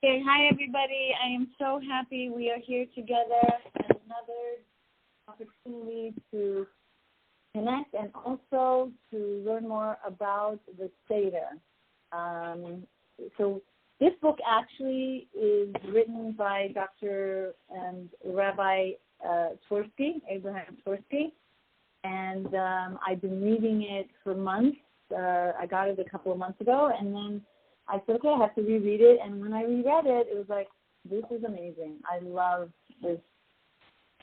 Okay, hi everybody. I am so happy we are here together and another opportunity to connect and also to learn more about the seder. So this book actually is written by Dr. and Rabbi Twersky, Avraham Twersky, and I've been reading it for months. I got it a couple of months ago, and then I said, okay, I have to reread it. And when I reread it, it was like, this is amazing. I love this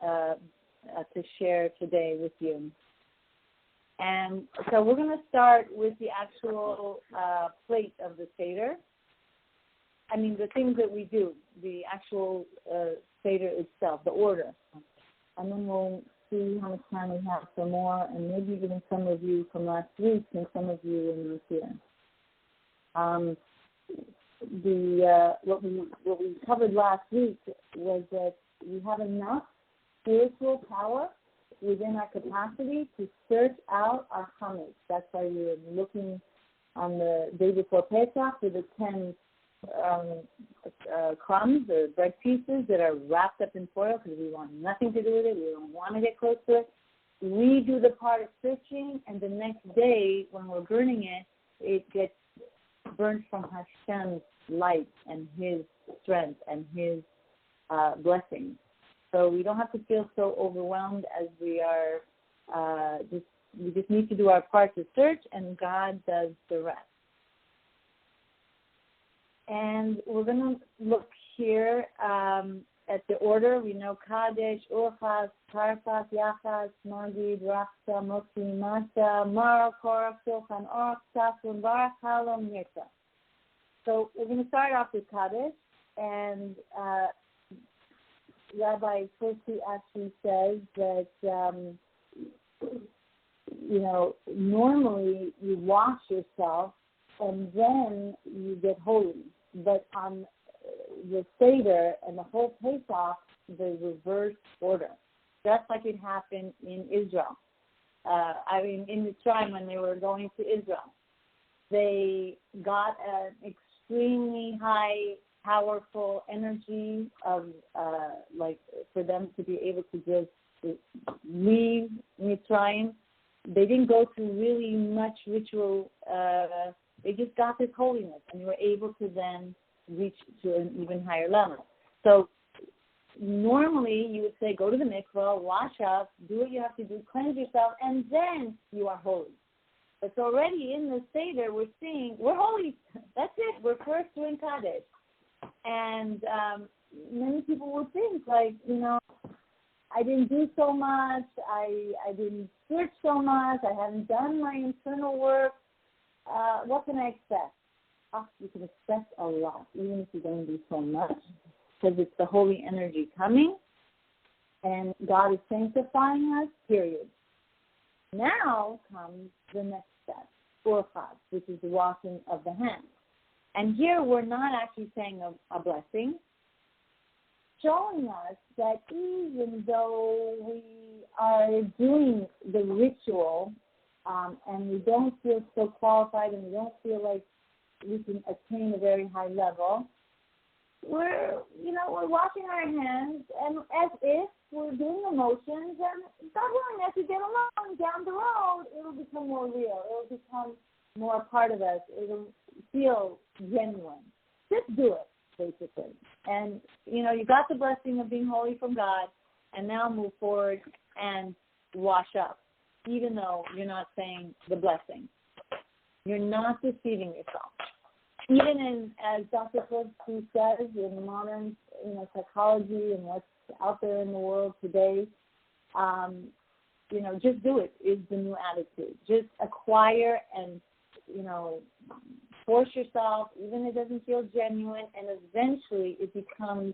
to share today with you. And so we're going to start with the actual plate of the seder. I mean, the things that we do, the actual seder itself, the order. And then we'll see how much time we have for more, and maybe even some of you from last week, and some of you in this year. What we covered last week was that we have enough spiritual power within our capacity to search out our chametz. That's why we were looking on the day before Pesach for the 10 crumbs or bread pieces that are wrapped up in foil because we want nothing to do with it. We don't want to get close to it. We do the part of searching, and the next day when we're burning it, it gets burnt from Hashem's light and His strength and His blessings. So we don't have to feel so overwhelmed as we are. We just need to do our part to search, and God does the rest. And we're going to look here at the order. We know Kadesh, Urchas, Karpas, Yachas, Magid, Rachsa, Mokti, Masha, Mar, Korach, Shulchan, Orach, Safun, Barak, Halom, Nirta. So we're going to start off with Kadesh, and Rabbi Twersky actually says that, normally you wash yourself and then you get holy. But on the Seder and the whole Pesach, the reverse order, just like it happened in Israel. In the time when they were going to Israel, they got an extremely high, powerful energy of for them to be able to just leave Mitzrayim. They didn't go through really much ritual. They just got this holiness, and they were able to then reach to an even higher level. So normally you would say, go to the mikvah, wash up, do what you have to do, cleanse yourself, and then you are holy. But so already in the Seder, we're seeing, we're holy. That's it. We're first doing Kadesh. And many people would think, I didn't do so much. I didn't search so much. I haven't done my internal work. What can I expect? You can expect a lot, even if you don't do so much, because it's the holy energy coming, and God is sanctifying us, period. Now comes the next step, Urchas, which is the washing of the hands. And here we're not actually saying a blessing, showing us that even though we are doing the ritual and we don't feel so qualified and we don't feel like we can attain a very high level, we're washing our hands and as if we're doing the motions, and God willing, as we get along down the road, it'll become more real. It'll become more a part of us. It'll feel genuine. Just do it, basically. And, you got the blessing of being holy from God, and now move forward and wash up, even though you're not saying the blessing. You're not deceiving yourself. Even as Dr. Twersky says, in modern psychology and what's out there in the world today, just do it is the new attitude. Just acquire and, force yourself, even if it doesn't feel genuine, and eventually it becomes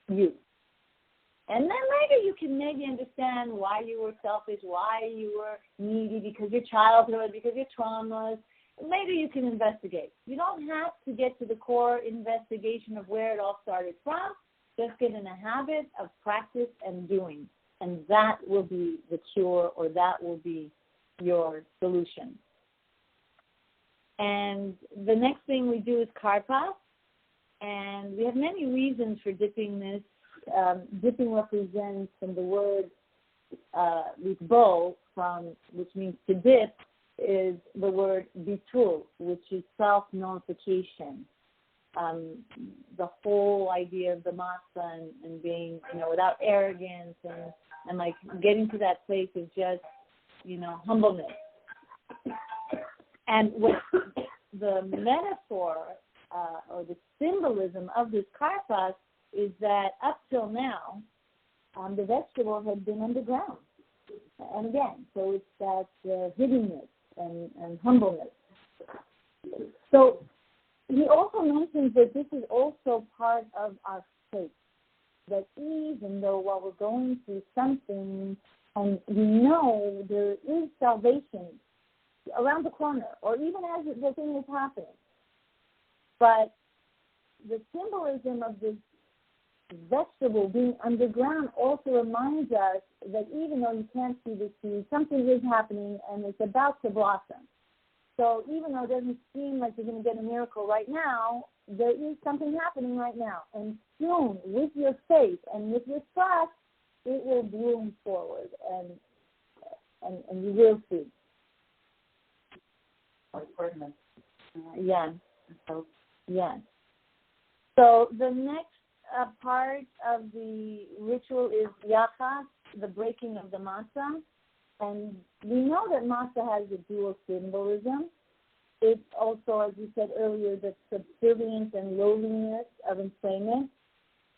you. And then later you can maybe understand why you were selfish, why you were needy, because your childhood, because your traumas. Later you can investigate. You don't have to get to the core investigation of where it all started from. Just get in a habit of practice and doing. And that will be the cure, or that will be your solution. And the next thing we do is karpas. And we have many reasons for dipping this. Dipping represents from the word litbol, which means to dip, is the word bitul, which is self-nullification. The whole idea of the matzah and being, without arrogance and like getting to that place of just, humbleness. And what the metaphor or the symbolism of this karpas is that up till now, the vegetable had been underground. And again, so it's that hiddenness and humbleness. So he also mentions that this is also part of our faith, that even though while we're going through something and we know there is salvation around the corner, or even as the thing is happening, but the symbolism of this vegetable being underground also reminds us that even though you can't see the seed, something is happening and it's about to blossom. So even though it doesn't seem like you're going to get a miracle right now, there is something happening right now. And soon, with your faith and with your trust, it will bloom forward and you will see. Yes. Yes. So the next part of the ritual is yachas, the breaking of the matzah. And we know that matzah has a dual symbolism. It's also, as we said earlier, the subservience and lowliness of enslavement.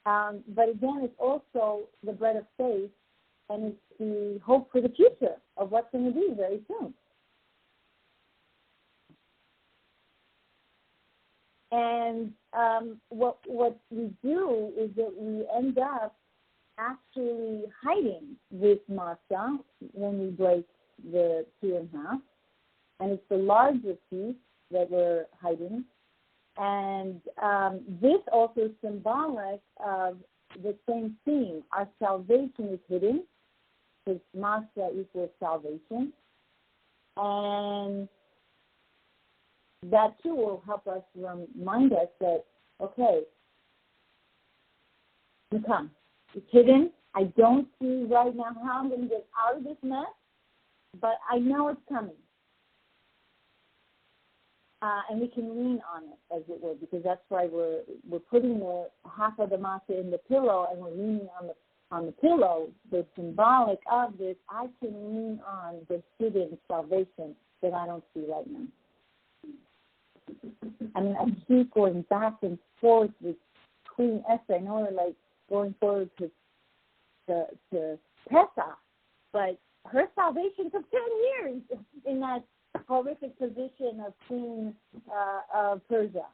But again, it's also the bread of faith, and it's the hope for the future of what's going to be very soon. And what we do is that we end up actually hiding this matzah when we break the 2.5, and it's the larger piece that we're hiding. And this also is symbolic of the same theme. Our salvation is hidden, because matzah equals salvation, and that too will help us remind us that, okay, you come. It's hidden. I don't see right now how I'm going to get out of this mess, but I know it's coming. And we can lean on it, as it were, because that's why we're putting the half of the matzah in the pillow, and we're leaning on the pillow. The symbolic of this, I can lean on the hidden salvation that I don't see right now. I mean, I keep going back and forth with Queen Esther. I know we're like going forward to Pesach, but her salvation took 10 years in that horrific position of Queen of Persia.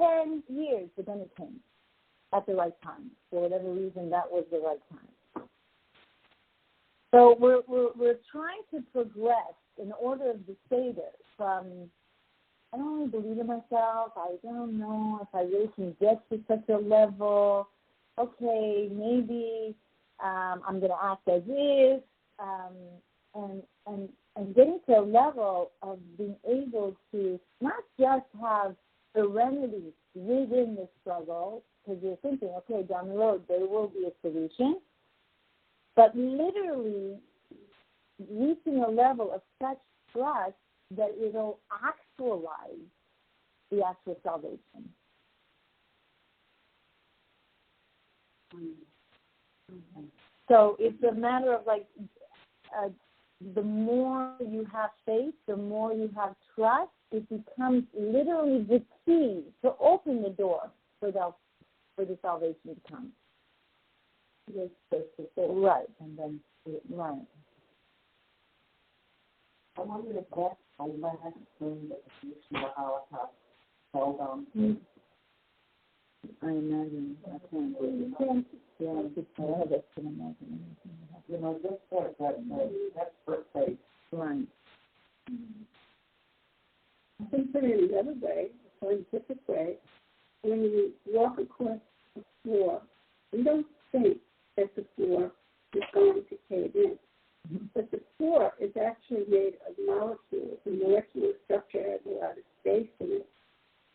10 years, but then it came at the right time. For whatever reason, that was the right time. So we're trying to progress in order of the seder from, I don't really believe in myself, I don't know if I really can get to such a level, okay, maybe I'm going to act as if, and getting to a level of being able to not just have serenity within the struggle, because you're thinking, okay, down the road there will be a solution, but literally reaching a level of such trust that it'll actualize the actual salvation. Mm-hmm. So it's a matter of like, the more you have faith, the more you have trust, it becomes literally the key to open the door for the salvation to come. Yes, right, and then right. I wonder if that's I might have to bring the Holocaust held on. I imagine. I can't believe it. Yeah, I just can imagine. You know, this part, that's for faith. Right. I think put it the other way, a scientific way, when you walk across the floor, you don't think that the floor is going to cave in. Mm-hmm. But the floor is actually made of molecules. The molecular structure has a lot of space in it.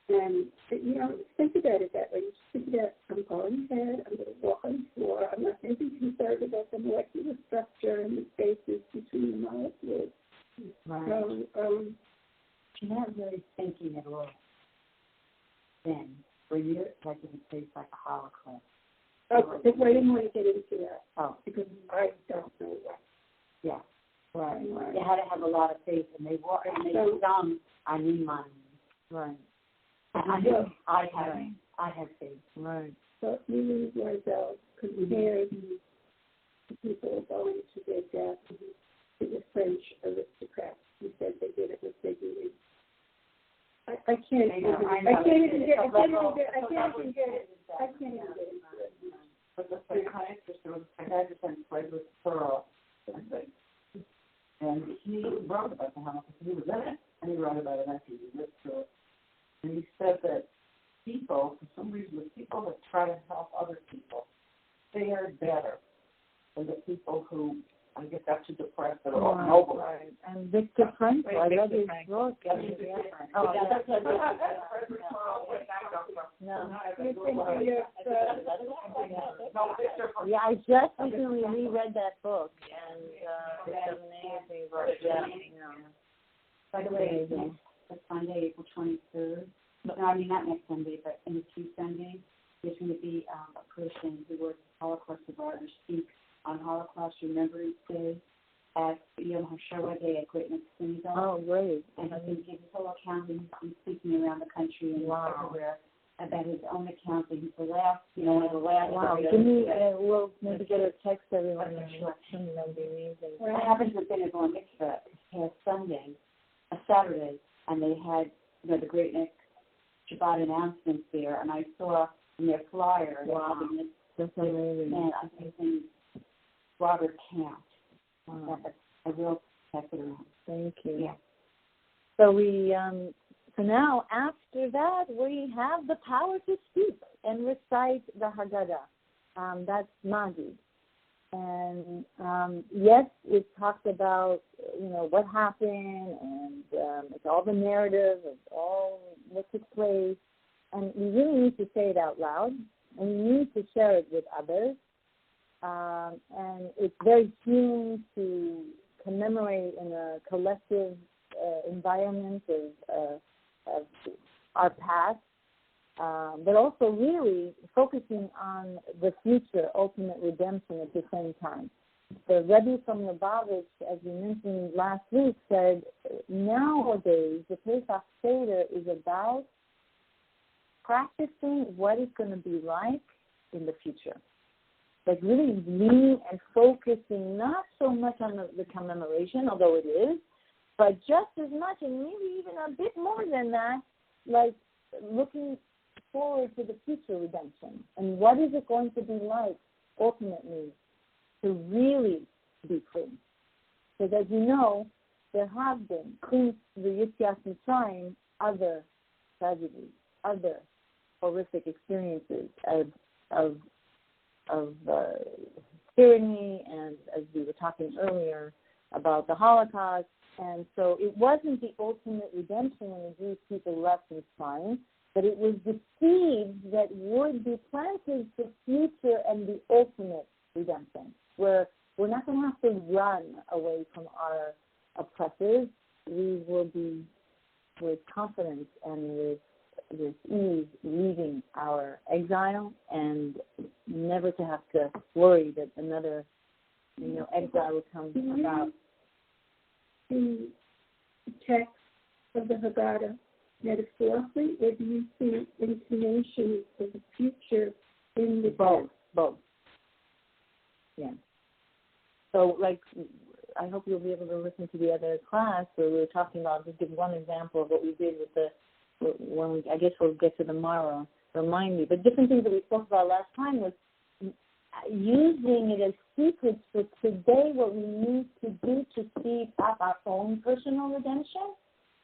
And, think about it that way. You just think about, I'm going ahead, I'm going to walk on the floor. I'm not going to be concerned about the molecular structure and the spaces between the molecules. Right. So, you're not really thinking at all then. For you, like in a place like a Holocaust. oh, that's why I didn't want to get into that. Oh. Because I don't know what. Yeah. Right. Right. You had to have a lot of faith, and they sung, I need money. Right. I have faith. Right. So Miriam Yerushalmi compared the people going to their death to the French aristocrats. He said they did it with dignity. I can't even get it. But the psychiatrist, there was a psychiatrist and played with Pearl, and he wrote about the Holocaust. He was in it, and he wrote about it after he lived through it. And he said that people, for some reason, the people that try to help other people fared better than the people who, I guess, got too depressed or noble. Right. And Victor Frank, I read his book. Yeah, I just recently reread that book, and it's amazing. By the way, next Sunday, April 23rd. No, I mean not next Sunday, but in 2 Sundays, there's going to be a person who was a Holocaust survivor speak on Holocaust Remembrance Day at Yom HaShoah Day at Great Neck Synagogue. Oh, great. And he's going to give his whole account, and he's been speaking around the country and everywhere about his own account. And he's the last, one of the last. Wow. We'll maybe get a text everyone. That'd be amazing. I happened to have been at Bar Mitzvah past Sunday, a Saturday, and they had, the Great Neck Shabbat announcements there, and I saw in their flyer. Wow. That's amazing. And I think Robert Camp. I will check it around. Thank you. Yeah. So so now after that we have the power to speak and recite the Haggadah. That's Magi. And yes, it talks about what happened, and it's all the narrative of all what took place, and we really need to say it out loud, and we need to share it with others. And it's very healing to commemorate in a collective environment of our past, but also really focusing on the future, ultimate redemption at the same time. The Rebbe from Lubavitch, as we mentioned last week, said nowadays the Pesach seder is about practicing what it's going to be like in the future. Like really leaning and focusing not so much on the commemoration, although it is, but just as much and maybe even a bit more than that, like looking forward to the future redemption. And what is it going to be like ultimately to really be free? Because as you know, there have been, since the Yetziat Mitzrayim, other tragedies, other horrific experiences of tyranny, and as we were talking earlier about the Holocaust. And so it wasn't the ultimate redemption when the Jewish people left Mitzrayim, but it was the seeds that would be planted for future and the ultimate redemption, where we're not going to have to run away from our oppressors. We will be with confidence and with ease leaving our exile, and never to have to worry that another, exile will come about. The text of the Haggadah metaphorically, or do you see intonations of the future in the Both. Yeah. So, I hope you'll be able to listen to the other class where we were talking about, just give one example of what we did with I guess we'll get to tomorrow, remind me. But different things that we spoke about last time was using it as secrets for today, what we need to do to speed up our own personal redemption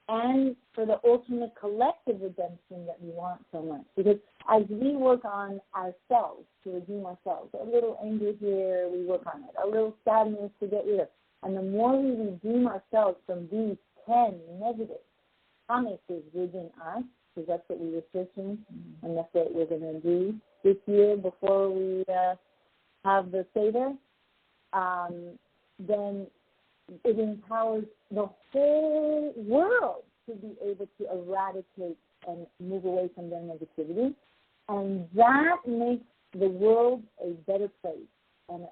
and for the ultimate collective redemption that we want so much. Because as we work on ourselves, to redeem ourselves, a little anger here, we work on it, a little sadness to get rid of. And the more we redeem ourselves from these 10 negative promises within us, because that's what we were searching, and that's what we're going to do this year before we have the seder, then it empowers the whole world to be able to eradicate and move away from their negativity. And that makes the world a better place and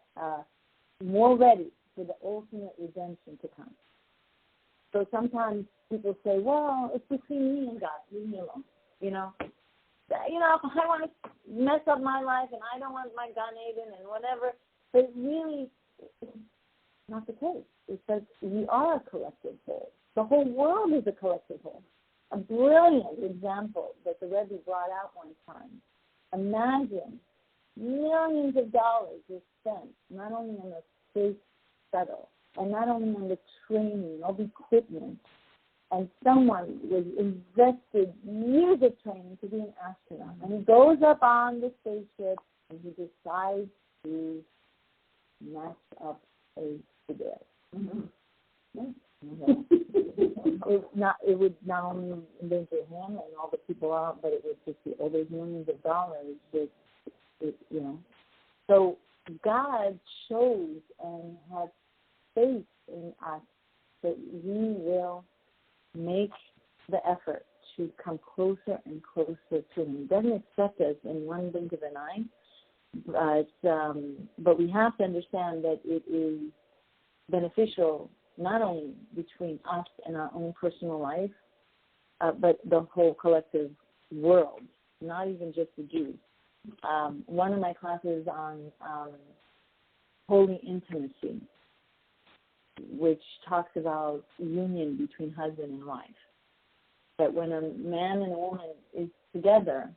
more ready for the ultimate redemption to come. So sometimes people say, well, it's between me and God. Leave me alone. You know, if I want to mess up my life and I don't want my Gan Eden and whatever, but really, it's not the case. It's that we are a collective whole. The whole world is a collective whole. A brilliant example that the Rebbe brought out one time. Imagine millions of dollars were spent not only on the space shuttle and not only on the training, all the equipment, and someone was invested years of training to be an astronaut. And he goes up on the spaceship and he decides to match up a cigarette. Mm-hmm. It would not only endanger him and all the people out, but it would just be all those millions of dollars. So God shows and has faith in us that we will make the effort to come closer and closer to Him. He doesn't expect us in one blink of an eye, but we have to understand that it is beneficial not only between us and our own personal life, but the whole collective world, not even just the Jews. One of my classes on holy intimacy, which talks about union between husband and wife, that when a man and a woman is together,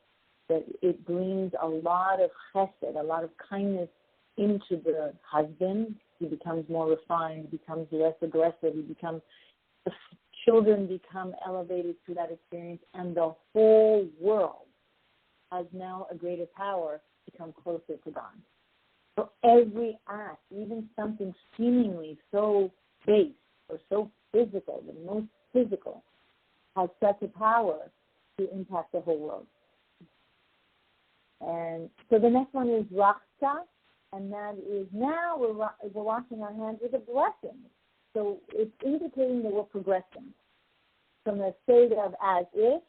that it brings a lot of chesed, a lot of kindness into the husband. He becomes more refined, he becomes less aggressive, the children become elevated through that experience, and the whole world has now a greater power to come closer to God. So every act, even something seemingly so base or so physical, the most physical, has such a power to impact the whole world. And so the next one is Rachta, and that is now we're washing our hands with a blessing. So it's indicating that we're progressing from a state of as if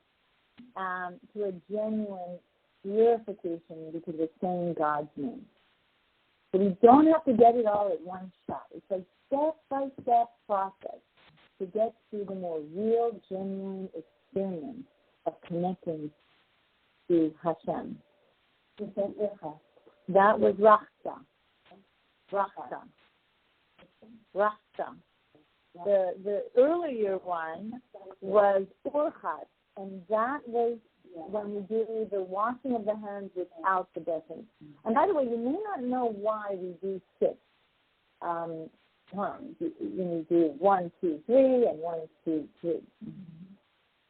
to a genuine purification because we're saying God's name. So we don't have to get it all at one shot. It's a step-by-step process to get to the more real, genuine experience of connecting to Hashem. That was Rachta. The earlier one was Urchat, and that was when we do the washing of the hands without the blessing. And by the way, you may not know why we do 6 times. You do 1, 2, 3, and 1, 2, 3. Mm-hmm.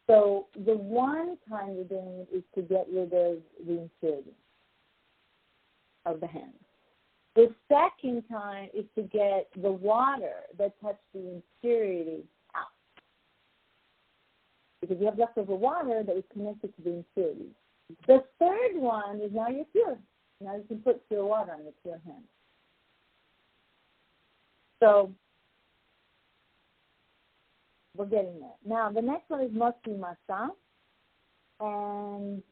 So the one time we're doing it is to get rid of the impurity of the hands. The second time is to get the water that touched the impurity out. Because you have leftover water that is connected to the impurity. The third one is now you're pure. Now you can put pure water on your pure hands. So we're getting there. Now the next one is Motzi Masa. And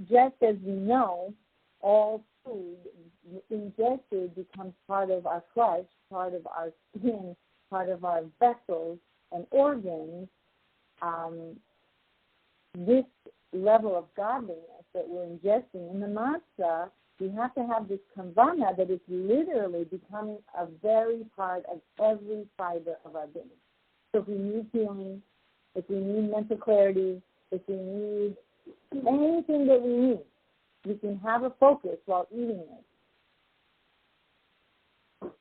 just as we know, all food ingested becomes part of our flesh, part of our skin, part of our vessels and organs. This level of godliness that we're ingesting in the matzah, we have to have this kavana that is literally becoming a very part of every fiber of our being. So if we need healing, if we need mental clarity, if we need anything that we need, we can have a focus while eating it.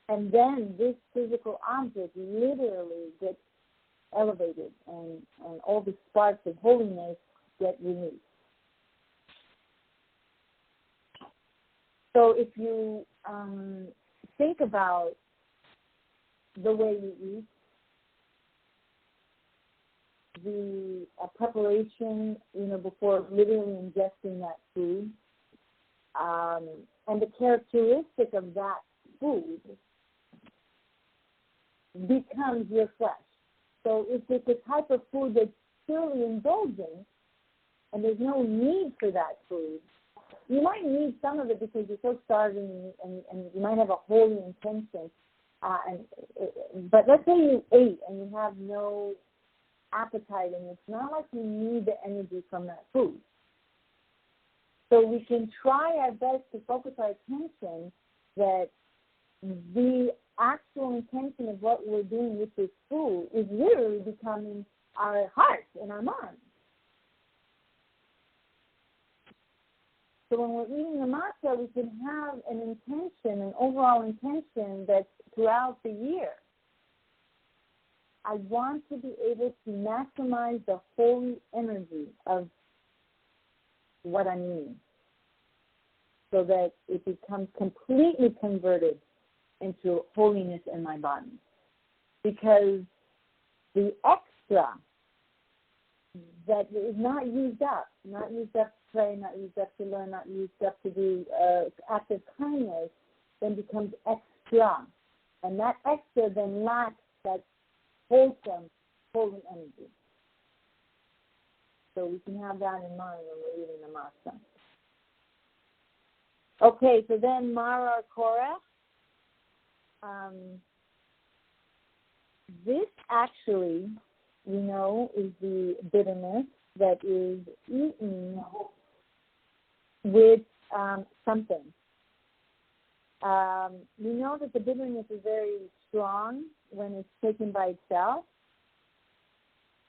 And then this physical object literally gets elevated and all the sparks of holiness get renewed. So if you think about the way you eat, the preparation, before literally ingesting that food, and the characteristic of that food becomes your flesh. So if it's a type of food that's purely indulgent, and there's no need for that food, you might need some of it because you're so starving, and you might have a holy intention. But let's say you ate and you have no appetite, and it's not like you need the energy from that food. So we can try our best to focus our attention that the actual intention of what we're doing with this food is literally becoming our heart and our mind. So when we're eating the matzah, we can have an intention, an overall intention that's throughout the year. I want to be able to maximize the holy energy of what I'm eating so that it becomes completely converted into holiness in my body. Because the extra that is not used up to pray, not used up to learn, not used up to do acts of kindness, then becomes extra. And that extra then lacks that wholesome, holy energy. So we can have that in mind when we're eating the matzah. Okay, so then Marar Korach. This actually, is the bitterness that is eaten with something. We know that the bitterness is very strong when it's taken by itself.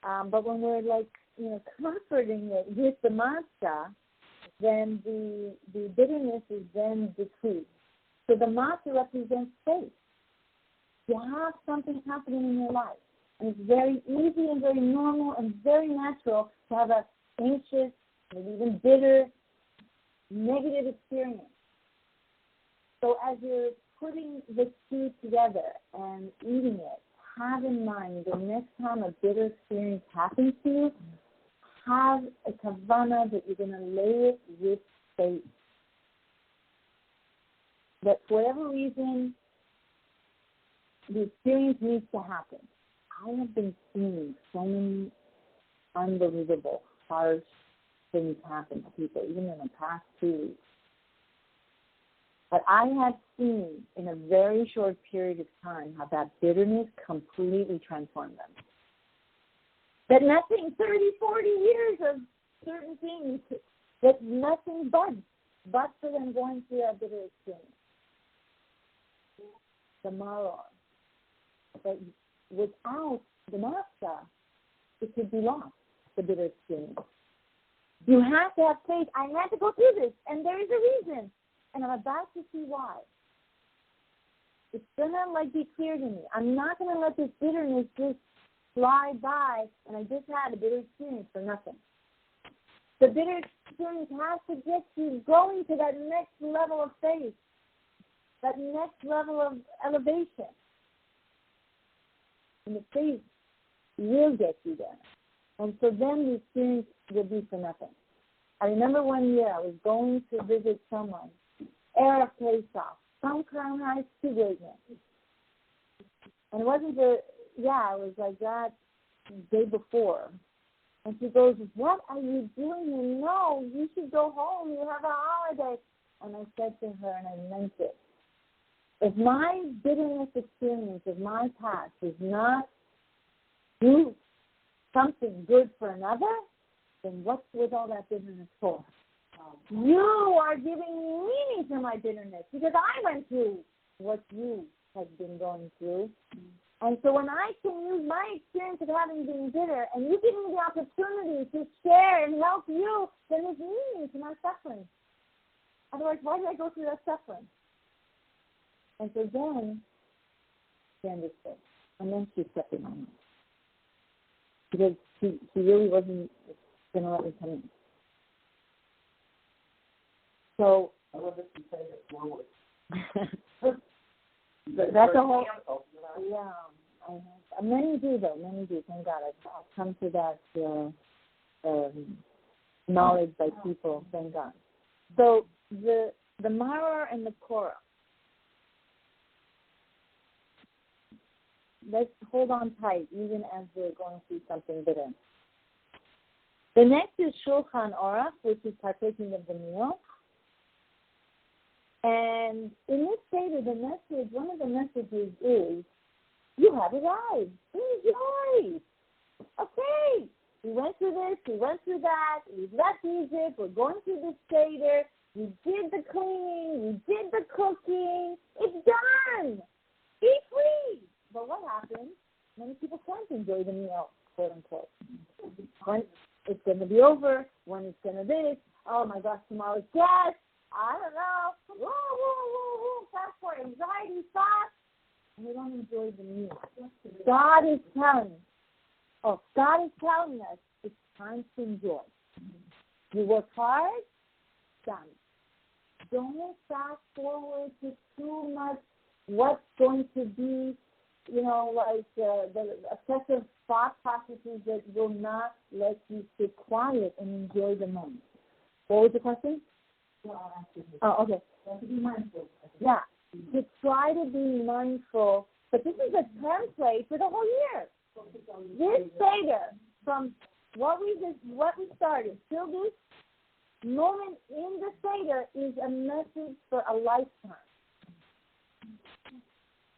But when we're comforting it with the matzah, then the bitterness is then decreased. So the matzah represents faith. You have something happening in your life. And it's very easy and very normal and very natural to have an anxious, maybe even bitter, negative experience. So as you're putting the two together and eating it, have in mind the next time a bitter experience happens to you, have a kavanah that you're going to lay it with faith. That for whatever reason, the experience needs to happen. I have been seeing so many unbelievable, harsh things happen to people, even in the past 2 weeks. But I have seen in a very short period of time how that bitterness completely transformed them. That nothing, 30, 40 years of certain things, that nothing but for them going through that bitter experience. The maror. But without the matzah, it could be lost, the bitter experience. You have to have faith. I had to go through this, and there is a reason. And I'm about to see why. It's going to be clear to me. I'm not going to let this bitterness just fly by, and I just had a bitter experience for nothing. The bitter experience has to get you going to that next level of faith, that next level of elevation. And the faith will get you there. And so then the experience will be for nothing. I remember one year I was going to visit someone, Erev Pesach, some crown high to greatness. And it wasn't it was like that the day before. And she goes, "What are you doing here? No, you should go home. You have a holiday." And I said to her, and I meant it, if my bitterness experience of my past does not do something good for another, then what's with all that bitterness for? You are giving me meaning to my bitterness because I went through what you have been going through. And so when I can use my experience of having been bitter and you give me the opportunity to share and help you, then there's meaning to my suffering. Otherwise, why did I go through that suffering? And so then she understood. And then she accepted my mind. Because she really wasn't going to let me come in. So I love that you say it forward. that's a whole. Yeah, Many do, though. Many do. Thank God. I've come to that knowledge by people. Thank God. So the Maror and the Korah. Let's hold on tight, even as we're going through something bitter. The next is Shulchan Aruch, which is partaking of the meal. And in this seder, the message, one of the messages is, you have arrived. Enjoy. Okay. We went through this, we went through that, we left Egypt, we're going through the seder, we did the cleaning, we did the cooking. It's done. Be free. But what happens? Many people can't enjoy the meal, quote unquote. When it's going to be over, when it's going to this, oh my gosh, tomorrow's guest, I don't know, woo, that's for anxiety thoughts, and we don't enjoy the meal. God is telling us it's time to enjoy. You work hard, done. Don't fast forward to too much what's going to be, the excessive thought processes that will not let you sit quiet and enjoy the moment. What was the question? Oh, okay. To be mindful. Yeah. To try to be mindful, but this is a template for the whole year. This seder, from what we started till this moment in the seder, is a message for a lifetime.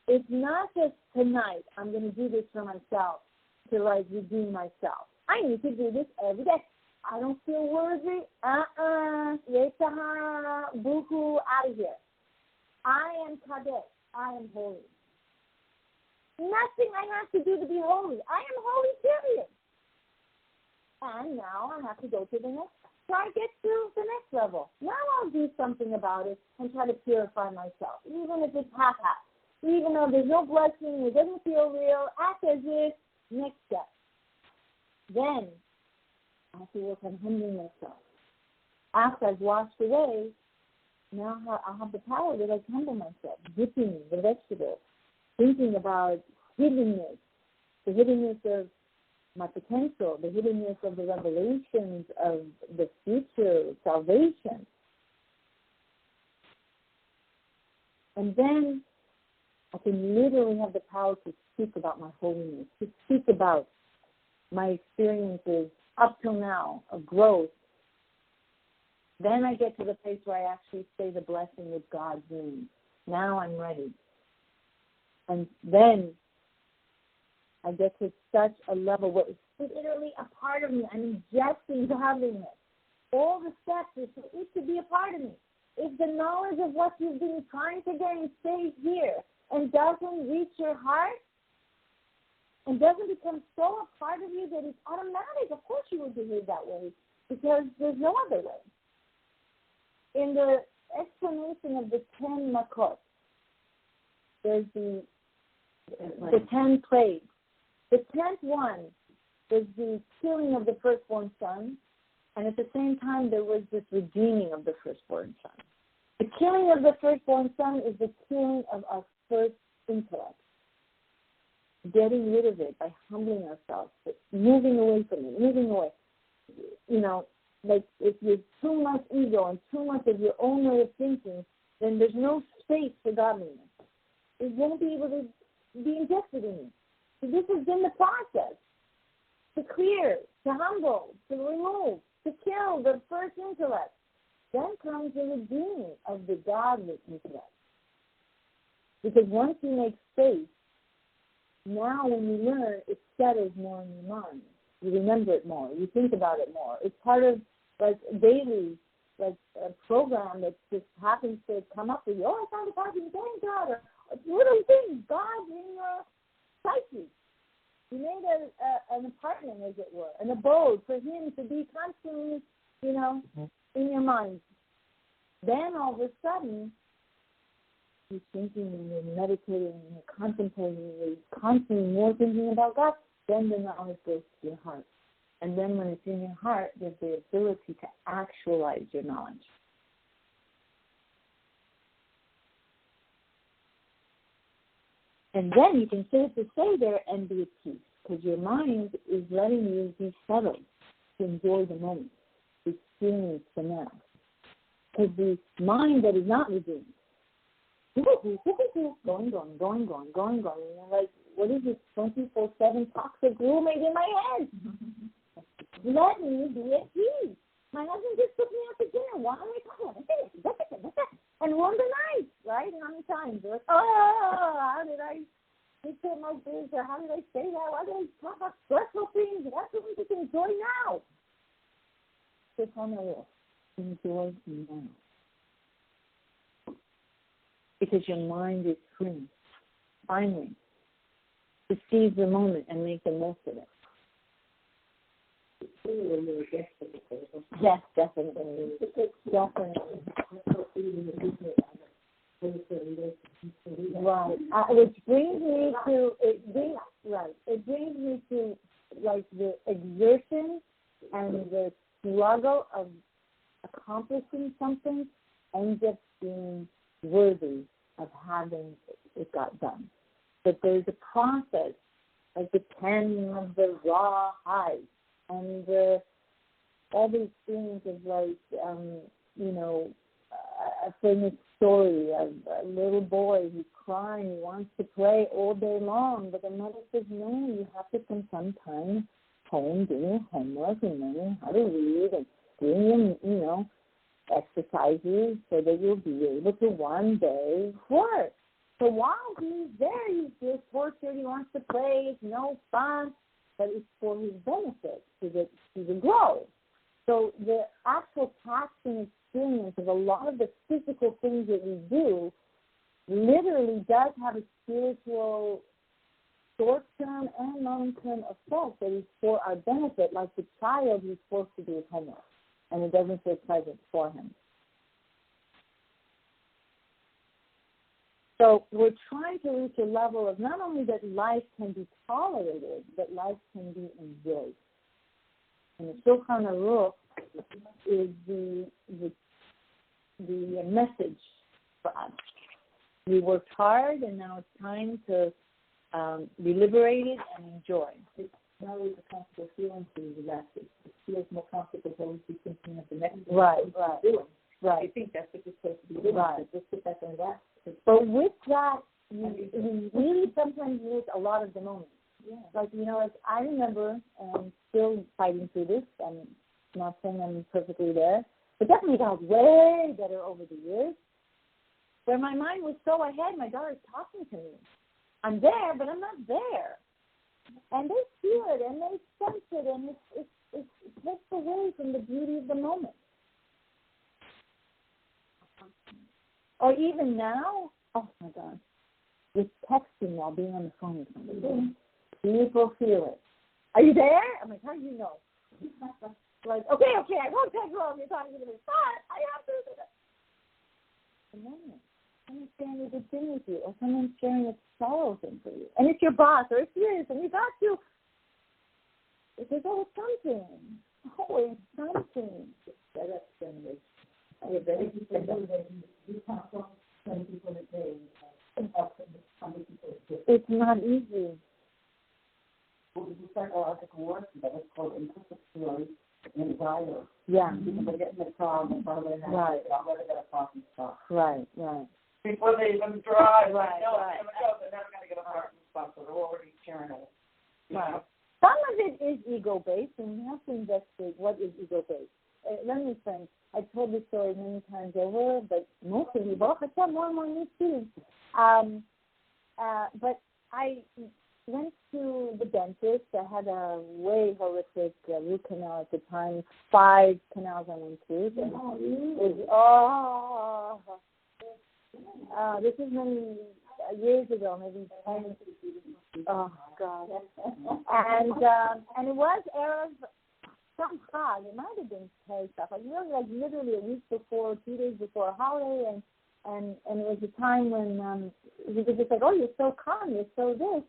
It's not just tonight, I'm going to do this for myself to redeem myself. I need to do this every day. I don't feel worthy. Yetzirah, boo-hoo, out of here. I am kadesh. I am holy. Nothing I have to do to be holy. I am holy, period. And now I have to go to the next, try to get to the next level. Now I'll do something about it and try to purify myself, even if it's half-half. Even though there's no blessing, it doesn't feel real, act as if, next step. Then I have to work on humbling myself. After I've washed away, now I'll have the power to humble myself, dipping the vegetables, thinking about hiddenness, the hiddenness of my potential, the hiddenness of the revelations of the future, salvation. And then I can literally have the power to speak about my holiness, to speak about my experiences up till now of growth. Then I get to the place where I actually say the blessing with God's name. Now I'm ready. And then I get to such a level where it's literally a part of me. I'm ingesting godliness. All the steps is for it to be a part of me. If the knowledge of what you've been trying to gain stays here and doesn't reach your heart and doesn't become so a part of you that it's automatic, of course you will behave that way because there's no other way. In the explanation of the 10 makot, there's the 10 plagues. The 10th one was the killing of the firstborn son, and at the same time there was this redeeming of the firstborn son. The killing of the firstborn son is the killing of our first intellect. Getting rid of it by humbling ourselves, moving away from it, moving away. Like if there's too much ego and too much of your own way of thinking, then there's no space for godliness. It won't be able to be ingested in you. So this has been the process. To clear, to humble, to remove, to kill the first intellect. Then comes the redeeming of the godly intellect. Because once you make space, now when you learn, it settles more in your mind. You remember it more. You think about it more. It's part of like daily, like a program that just happens to come up with you. Oh, I found a party, thank God. Or little things, God in your psyche. You made an apartment, as it were, an abode for him to be constantly, in your mind. Then all of a sudden, you're thinking and you're meditating and you're contemplating and you're constantly more thinking about God. Then the knowledge goes to your heart. And then when it's in your heart, there's the ability to actualize your knowledge. And then you can sit at the seder and be at peace, because your mind is letting you be settled to enjoy the moment, to experience the now. Because the mind that is not redeemed, going. And you're like, what is this 24/7 toxic roommate in my head? Let me be at peace. My husband just took me out to dinner. Why am I calling? And ruined the night, right? And how many times? They're like, how did I say it like this? Or how did I say that? Why did I talk about stressful things? That's what we just enjoy now. Just on the list. Enjoy now. Because your mind is free, finally, to seize the moment and make the most of it. Yes, definitely. Right. Which brings me to like the exertion and the struggle of accomplishing something ends up being worthy of having it got done. But there's a process, like the pen of the raw hide, and all these things of like, a famous story of a little boy who's crying, he wants to play all day long, but the mother says, no, you have to spend some time home doing your homework and learning how to read and doing your, exercises so that you'll be able to one day work. So while he's there, he feels tortured, he wants to play, it's no fun, but it's for his benefit so that he will grow. So the actual taxing experience of a lot of the physical things that we do literally does have a spiritual short-term and long-term effect that is for our benefit, like the child who's forced to do his homework, and it doesn't feel pleasant for him. So we're trying to reach a level of not only that life can be tolerated, but life can be enjoyed. And the Shulchan Aruch is the message for us. We worked hard, and now it's time to be liberated and enjoy. It's not always a comfortable feeling to relax. It feels more comfortable to always be thinking of the next thing you're doing. Right. I think that's what you're supposed to be doing. Right. Just sit back and relax. But with that, we really sometimes miss a lot of the moment. Yeah. Like, I remember, and I'm still fighting through this. I'm not saying I'm perfectly there, but definitely got way better over the years, where my mind was so ahead, my daughter's talking to me. I'm there, but I'm not there. And they feel it, and they sense it, and it takes away from the beauty of the moment. Or even now, oh my God, with texting while being on the phone with somebody. Mm-hmm. People feel it. Are you there? I'm like, how do you know? Like, okay, I won't text you while you're talking to me, but I have to do that. A moment. Someone's sharing a good thing with you, or someone's sharing a sorrow thing for you. And it's your boss, or it's yours, and you got to. There's always something. Always something. That's generation. You can't talk to 20 people a day. It's not easy. Well, it's psychological work, but it's called implicit story and desire. Yeah. People get in the car and they're going to have a parking spot. Right. Before they even drive, they're never going to get a parking spot, so they're already sharing it. Right. Some of it is ego-based, and you have to investigate what is ego-based. Let me think. I told this story many times over, but most of you, both, I said more and more new students. But I went to the dentist. I had a way horrific root canal at the time. 5 canals I went through. This is many years ago, maybe 10. Oh God! And it was Erev some Chag. It might have been Pesach. Like literally a week before, 2 days before a holiday, and it was a time when he was just like, oh, you're so calm, you're so this.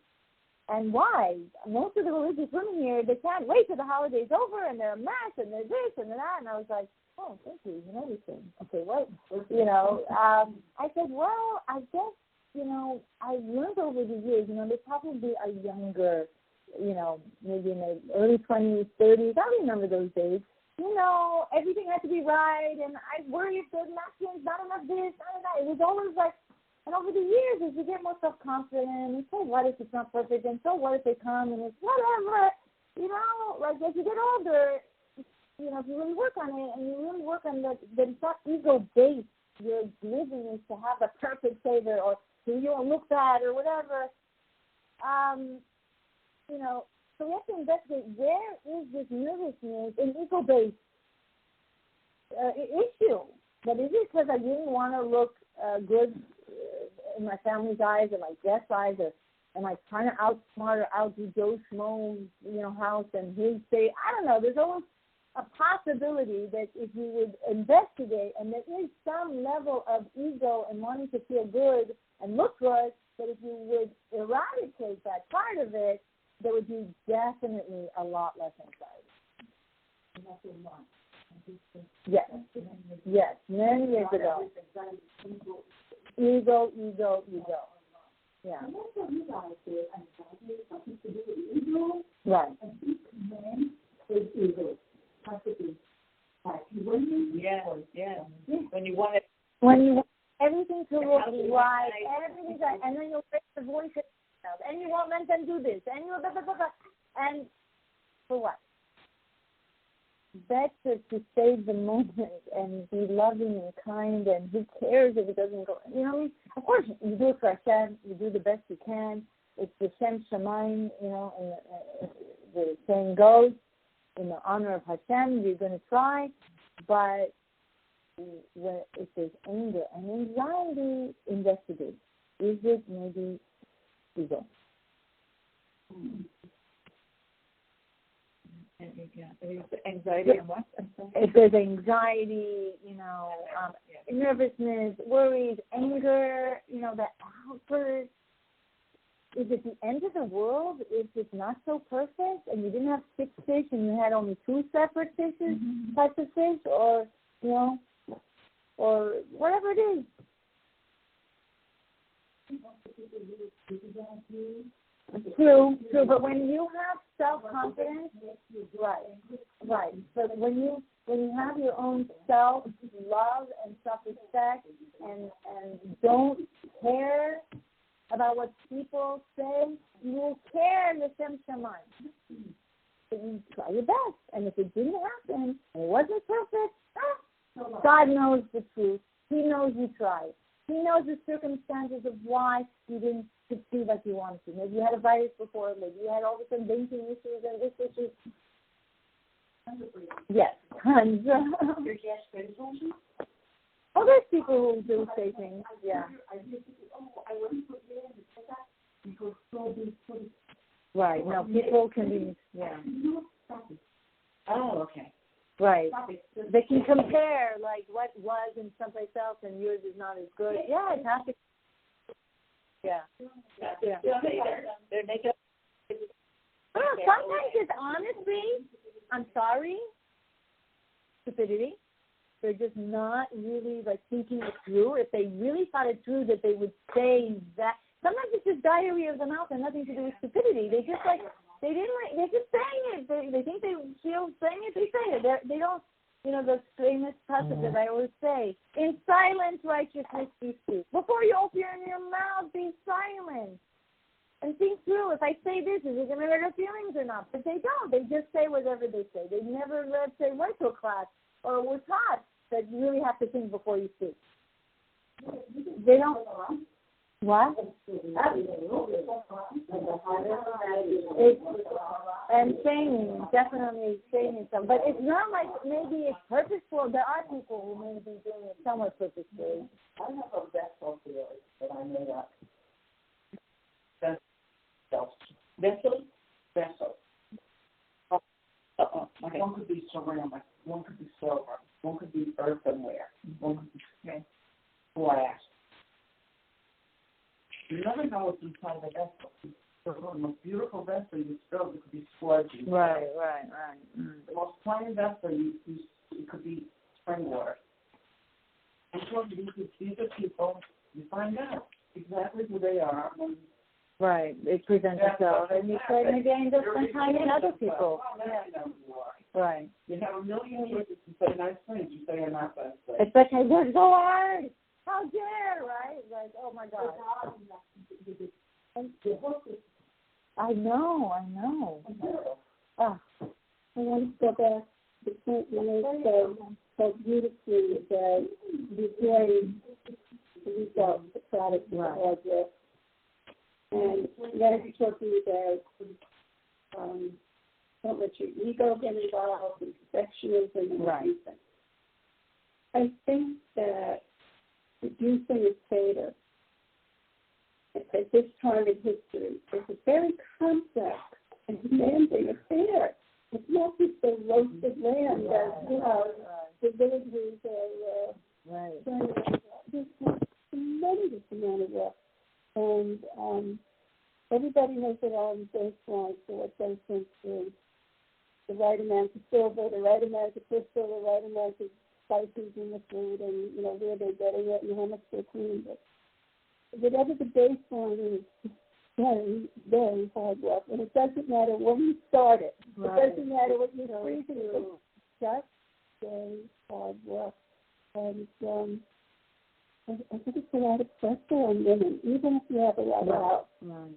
And why? Most of the religious women here, they can't wait till the holiday's over, and they're a mess, and they're this and they're that. And I was like, oh, thank you, you know everything. Okay, what? I said, well, I guess I learned over the years, they probably are younger, maybe in their early 20s, 30s. I remember those days. Everything had to be right, and I worried if there's not enough this, not enough that. It was always like, and over the years, as you get more self-confident, and so what if it's not perfect, and so what if they come, and it's whatever, like as you get older, if you really work on it, and you really work on that it's not ego-based. Your living is to have the perfect seder, or so you don't look bad, or whatever. So we have to investigate where is this nervousness an ego-based issue. But is it because I didn't want to look good in my family's eyes or my guest's eyes, or am I trying to outsmart or outdo Joe Schmo's, house and his say? I don't know. There's always a possibility that if you would investigate, and there is some level of ego and wanting to feel good and look good, that if you would eradicate that part of it, there would be definitely a lot less anxiety. Yes, many years ago. Ego. Yeah. Right. Yeah. When you want everything to look right, everything right, and then you'll raise the voice, and you won't let them do this, and you blah, blah, blah, blah. And for what? Better to save the moment and be loving and kind, and who cares if it doesn't go? Of course, you do it for Hashem. You do the best you can. It's the Shem Shemaim, and the saying goes, in the honor of Hashem, you're going to try. But if there's anger and anxiety, investigate. Is it maybe ego? Anxiety and what? If there's anxiety, nervousness, worries, anger, that outburst, is it the end of the world if it's not so perfect and you didn't have 6 fish and you had only 2 separate fishes, types of fish, or, or whatever it is? True, but when you have self-confidence, right. So when you have your own self-love and self-respect and don't care about what people say, you will care L'Shem Shamayim. So you try your best, and if it didn't happen, and it wasn't perfect, God knows the truth. He knows you tried. He knows the circumstances of why you didn't succeed like you wanted to. Maybe you had a virus before, maybe you had all of a sudden banking issues and this issue. Yes, tons. Oh, there's people who do say things, yeah. Right, no, people can be, yeah. Oh, okay. Right. They can compare, like, what was in someplace else and yours is not as good. Yeah, it's happy. Yeah. They're naked. Sometimes it's honestly, I'm sorry, stupidity. They're just not really, thinking it through. If they really thought it through, that they would say that. Sometimes it's just diarrhea of the mouth and nothing to do with stupidity. They just, they're just saying it. They think they feel saying it, they say it. They don't, the famous passage that I always say, in silence, righteousness be speak. Before you open your mouth, be silent. And think through, if I say this, is it going to hurt their feelings or not? But they don't. They just say whatever they say. They never, let's say, went to a class or were taught that you really have to think before you speak. They don't. What? And shaming, definitely shaming some. But it's not like maybe it's purposeful. There are people who may be doing it somewhat purposefully. I have a vessel theory that I made up. Vessel. Okay. One could be ceramic, one could be silver, one could be earthenware, one could be glass. You never know what's inside the vessel. So the most beautiful vessel you fill, it could be sludgy. Right. The most plain vessel, it could be spring water. And so these are people, you find out. exactly who they are. Right. They present themselves, and you say, maybe I end up spending time in other people. Right. You have a million reasons to say nice things. You say you're not nice things. It's like I worked so hard. How dare, right? Like, oh my God. I know. I want to go back to the point when they said so beautifully that before you result, the product is project. And then you're talking about don't let your ego get involved in perfectionism and everything. I think that producing a seder at this time in history is a very complex and demanding affair. It's not just a roasted lamb that, the villagers are trying to there's a tremendous amount of work. And everybody has their own baseline for what they think is the right amount of silver, the right amount of crystal, the right amount of spices in the food, and, where they're getting it and how much they're cleaning it. Whatever the baseline is, it's very, very hard work. And it doesn't matter when you start it. Right. It doesn't matter what you're freezing. It's just very hard work. And I think it's a lot of pressure on women, even if you have a lot of help.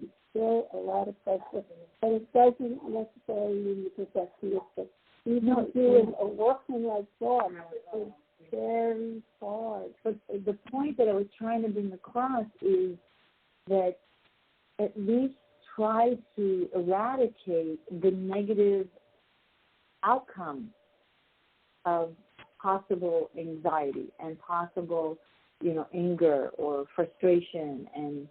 It's still a lot of pressure. And it doesn't necessarily mean you're perfectionistic. Even doing a working like that is very hard. But the point that I was trying to bring across is that at least try to eradicate the negative outcome of possible anxiety and possible, anger or frustration and,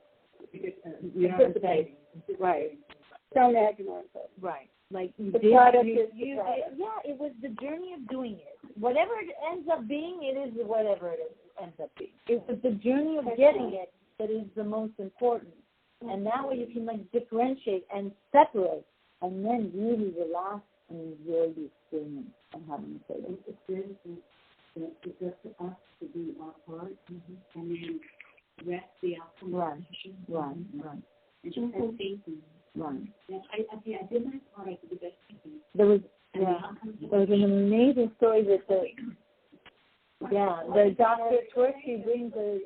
you know what I'm saying? Right. Don't agonize it. Right. Like it was the journey of doing it. Whatever it ends up being, it is whatever it ends up being. It was the journey of getting it that is the most important. And that way you can differentiate and separate and then really relax and enjoy the experience and having a seder. It's up to us to do our part and then rest the outcome. Right. And just have faith in it. Right. I did my part. I did the best I could. There was an amazing story that the Dr. Twersky brings a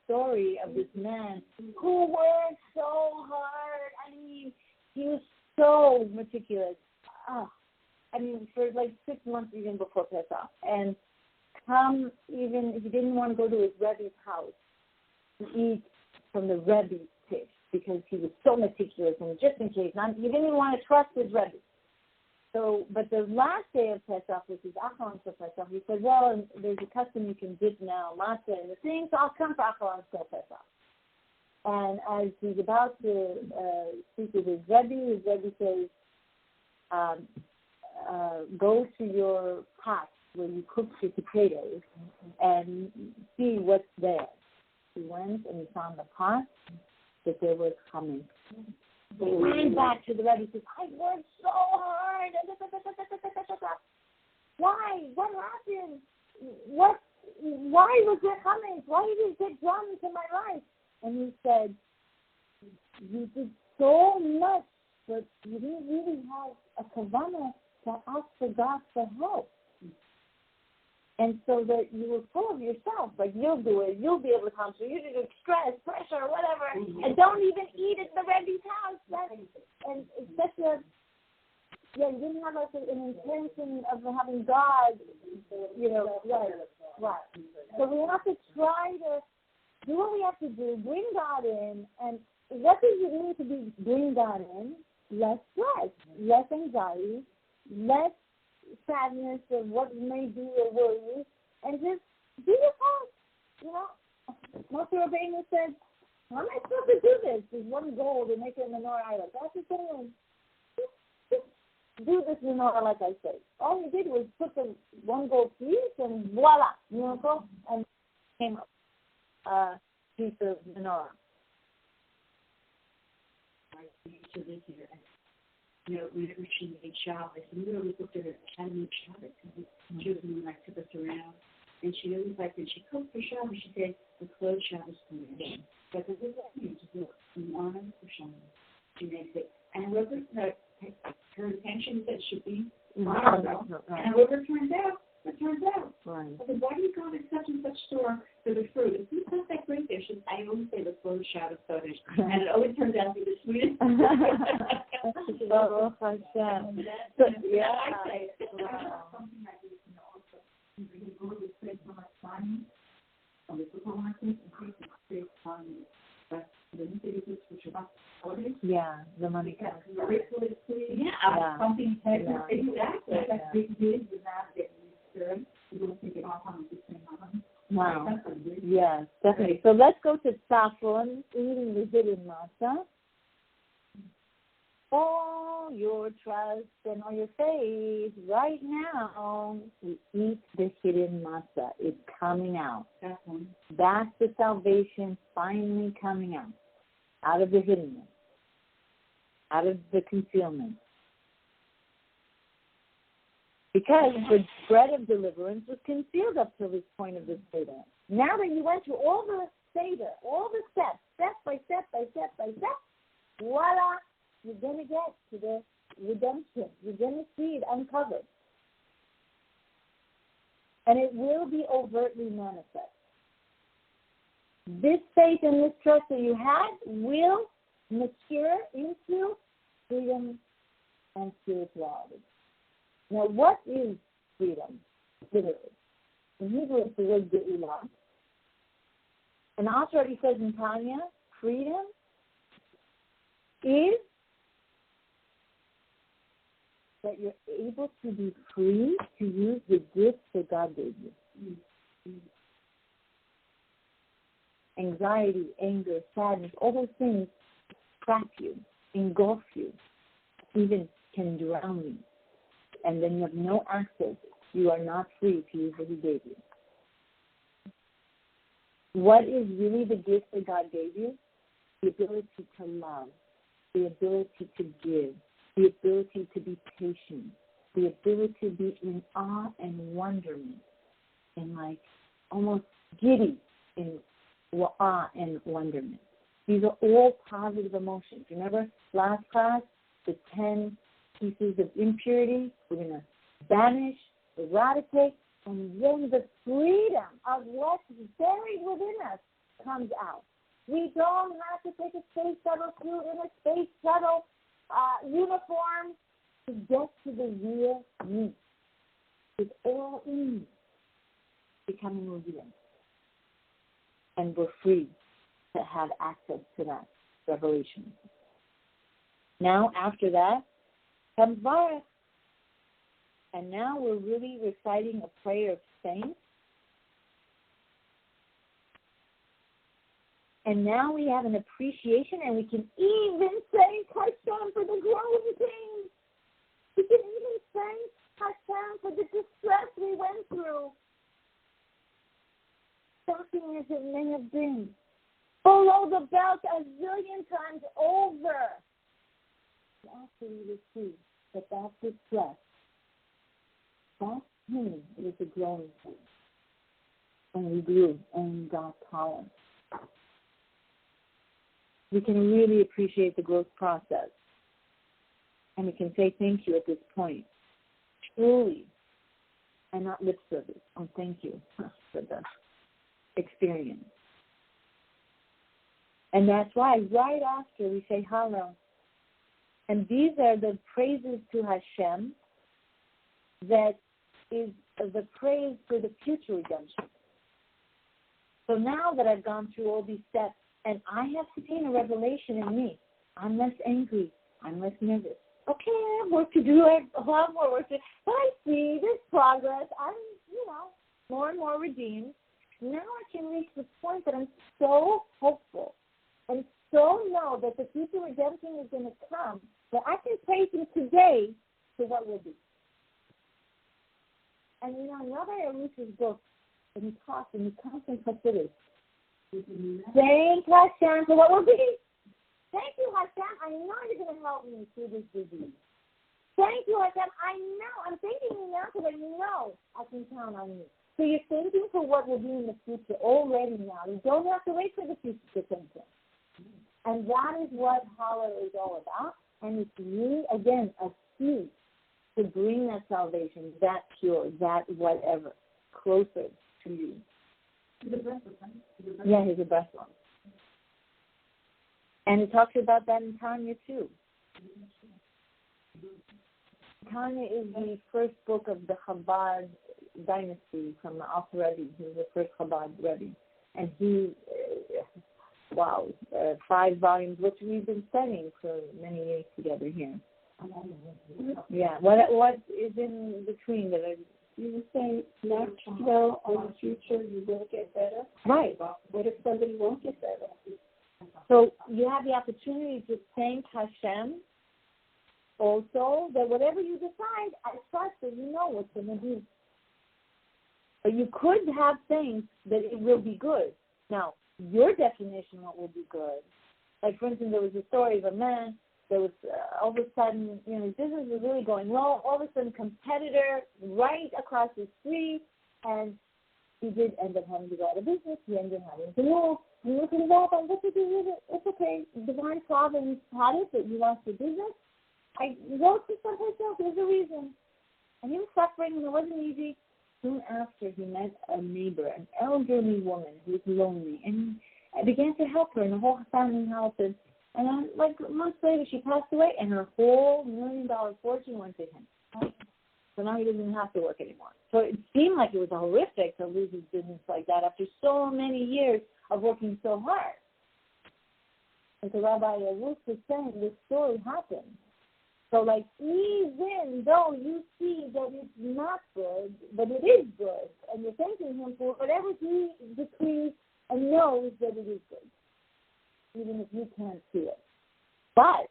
story of this man who worked so hard. I mean, he was so meticulous. For 6 months even before Pesach. And even if he didn't want to go to his Rebbe's house to eat from the Rebbe's dish because he was so meticulous and just in case, he didn't even want to trust his Rebbe. So, but the last day of Pesach, which is Avraham Pesach, he said, well, there's a custom you can dip now matzah in the thing, so I'll come for Avraham Pesach. And as he's about to speak with his Rebbe says, go to your pot where you cook your potatoes and see what's there. He went and he found the pot that there was coming. He ran back to the Rebbe and says, I worked so hard. Why? What happened? Why was there coming? Why did you get drawn into my life? And he said, you did so much, but you didn't really have a kavanah to ask for God for help. And so that you were full of yourself, like you'll do it, you'll be able to come, so you did stress, pressure, whatever, and don't even eat at the Rebbe's house. And it's such you didn't have an intention of having God, right. So we have to try to do what we have to do, bring God in, and what does it mean to bring God in? Less stress, less anxiety, less sadness of what may be or worry, and just do your part. Most Rabbeinu said, how am I supposed to do this? There's one goal to make a menorah idol. That's the thing. Just do this menorah like I said. All he did was put the one gold piece and voila, miracle, and came up a piece of menorah. We should make Shabbos, and we always looked at it Academy of Shabbos, because she was when I took us around And she always liked when she cooked for Shabbos, she said, the closed Shabbos food. But this is what you do in honor of Shabbos. She makes it. And whoever, her intention is that it should be tomorrow. And whoever it turns out. Right. I said, why do you go to such and such store for the fruit? It's not that great there. I always say the closed Shabbos sodas. And it always turns out to be the sweetest. Baruch Hashem. So, yeah. I say something like this, also. You go to spend so much money on the supermarket and take the space money. But then you take it to Shabbat holidays. Yeah, the money comes. Yeah, something exactly. That's big deal with that. You don't take it off on the same money. Wow. Yes, definitely. So let's go to Tzafon, eating the hidden matzah. All your trust and all your faith, right now, we eat the hidden matzah. It's coming out. That's the salvation finally coming out of the hiddenness, out of the concealment. Because the bread of deliverance was concealed up to this point of the seder. Now that you went through all the seder, all the steps, step by step by step by step, voila, you're going to get to the redemption. You're going to see it uncovered. And it will be overtly manifest. This faith and this trust that you had will mature into freedom and spirituality. Now, what is freedom, literally? In Hebrew, it's the word ge'ulah. And also already says in Tanya, freedom is that you're able to be free to use the gifts that God gave you. Anxiety, anger, sadness, all those things trap you, engulf you, even can drown you. And then you have no access. You are not free to use what He gave you. What is really the gift that God gave you? The ability to love, the ability to give, the ability to be patient, the ability to be in awe and wonderment, and like almost giddy in awe and wonderment. These are all positive emotions. Remember last class, the 10 pieces of impurity, we're going to banish, eradicate, and then the freedom of what's buried within us comes out. We don't have to take a space shuttle suit in a space shuttle uniform to get to the real me. It's all in you, becoming revealed. And we're free to have access to that revelation. Now, after that, comes Baruch. And now we're really reciting a prayer of saints. And now we have an appreciation, and we can even thank Hashem for the growing pains. We can even thank Hashem for the distress we went through. Shocking as it may have been. Below the belt a zillion times over. After we will see that distress, that pain was a growing pain. And we grew in God's power. We can really appreciate the growth process. And we can say thank you at this point. Truly. And not lip service. Oh, thank you for the experience. And that's why right after we say Hallel. And these are the praises to Hashem that is the praise for the future redemption. So now that I've gone through all these steps, and I have seen a revelation in me, I'm less angry, I'm less nervous. Okay, I have work to do, I have a lot more work to do, but I see this progress. I'm, more and more redeemed. Now I can reach the point that I'm so hopeful and so know that the future redemption is going to come, that I can praise Him today to what will be. And Rabbi Yerushalmi's book, and he talks and he comes and considers. Thank Hashem for what will be. Thank you, Hashem. I know you're going to help me through this disease. Thank you, Hashem. I know. I'm thanking you now because I know I can count on you. So you're thanking for what will be in the future already now. You don't have to wait for the future to thank him. And that is what Hallel is all about. And it's really, again, a key to bring that salvation, that cure, that whatever, closer to you. He's a best one. Yeah, he's the best one. And it talks about that in Tanya, too. Tanya is the first book of the Chabad dynasty from the Alter Rebbe. He was the first Chabad Rebbe. And he, 5 volumes, which we've been studying for many years together here. Yeah. What is in between that? You were saying not to dwell on the future, you will get better. Right. What if somebody won't get better? So you have the opportunity to thank Hashem also that whatever you decide, I trust that you know what's going to be. But you could have things that it will be good. Now, your definition of what will be good. Like, for instance, there was a story of a man that was all of a sudden, his business was really going well. All of a sudden, competitor right across the street, and he did end up having to go out of business. He ended up having to move. You look at his life, and what to do with it? It's okay. Divine providence had it that you lost your business. I wrote to someplace else. There's a reason. And he was suffering, and it wasn't easy. Soon after, he met a neighbor, an elderly woman who was lonely, and I began to help her, and the whole family helped her. And then, like months later, she passed away, and her whole $1 million fortune went to him. So now he doesn't have to work anymore. So it seemed like it was horrific to lose his business like that after so many years of working so hard. And so Rabbi Ruth was saying this story happened. So, like, even though you see that it's not good, but it is good, and you're thanking him for whatever he decrees and knows that it is good, even if you can't see it. But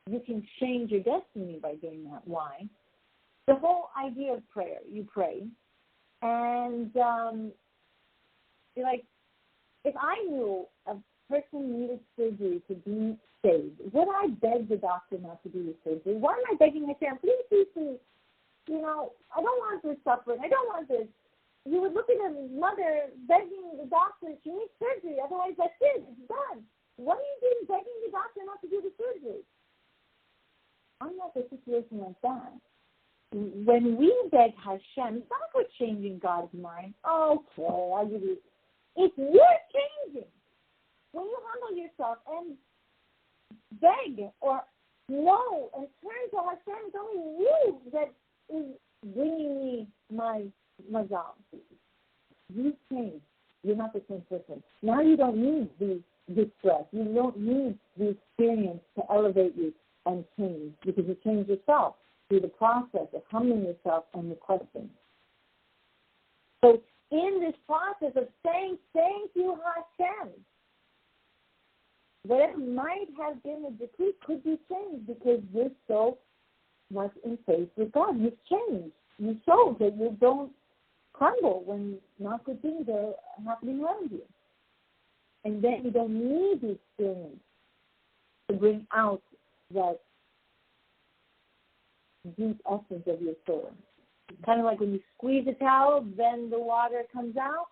you can change your destiny by doing that. Why? The whole idea of prayer, you pray, and you're like, if I knew a person needed surgery to be saved, would I beg the doctor not to do the surgery? Why am I begging Hashem, please, please, please? I don't want this suffering. I don't want this. You would look at a mother begging the doctor, she needs surgery, otherwise that's it, it's done. What are you doing begging the doctor not to do the surgery? I'm not in a situation like that. When we beg Hashem, it's not like we're changing God's mind. Okay, I'll give you. It's you're changing. When you humble yourself and beg or know and turn to Hashem, it's only you that is bringing me my mazal. You change. You're not the same person. Now you don't need the distress. You don't need the experience to elevate you and change because you change yourself through the process of humbling yourself and requesting. So in this process of saying thank you, Hashem, whatever might have been a decree could be changed because you're so much in faith with God. You've changed. You show that you don't crumble when not good things are happening around you. And then you don't need the experience to bring out that deep essence of your soul. Kind of like when you squeeze a towel, then the water comes out.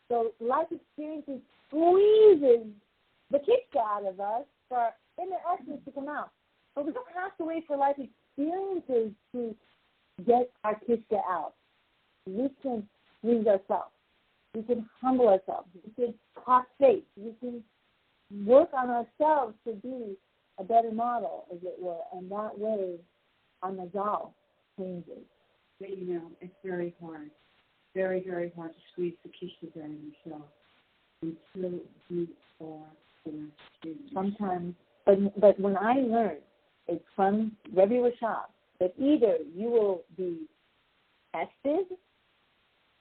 So life experiences squeezes the kick out of us for inner essence to come out. But we don't have to wait for life experiences to get our kishka out. We can squeeze ourselves. We can humble ourselves. We can talk faith. We can work on ourselves to be a better model, as it were. And that way, our mazal changes. But it's very hard. Very, very hard to squeeze the kishka out of yourself until you are sometimes, but when I learned, it's from Rebbe Rashab, that either you will be tested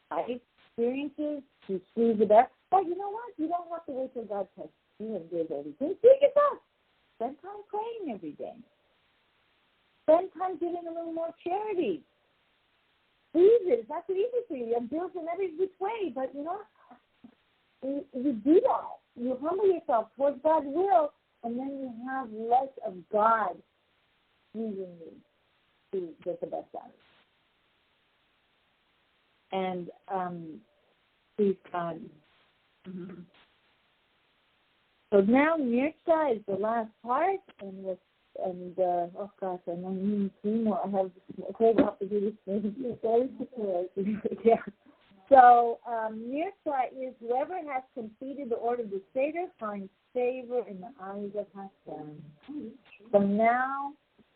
by experiences to squeeze it up, or you know what? You don't have to wait till God tests you and gives everything. Do it yourself. Spend time praying every day. Spend time giving a little more charity. Squeeze it. It's not so easy for you. You have bills in every which way, but you do that. You humble yourself towards God's will, and then you have less of God using you to get the best out of it. And please God. Mm-hmm. So now Mirza is the last part, and oh gosh, I need 3 more. I have to do this. Yeah. So Mirza is whoever has completed the order of the seder finds favor in the eyes of Hashem. So now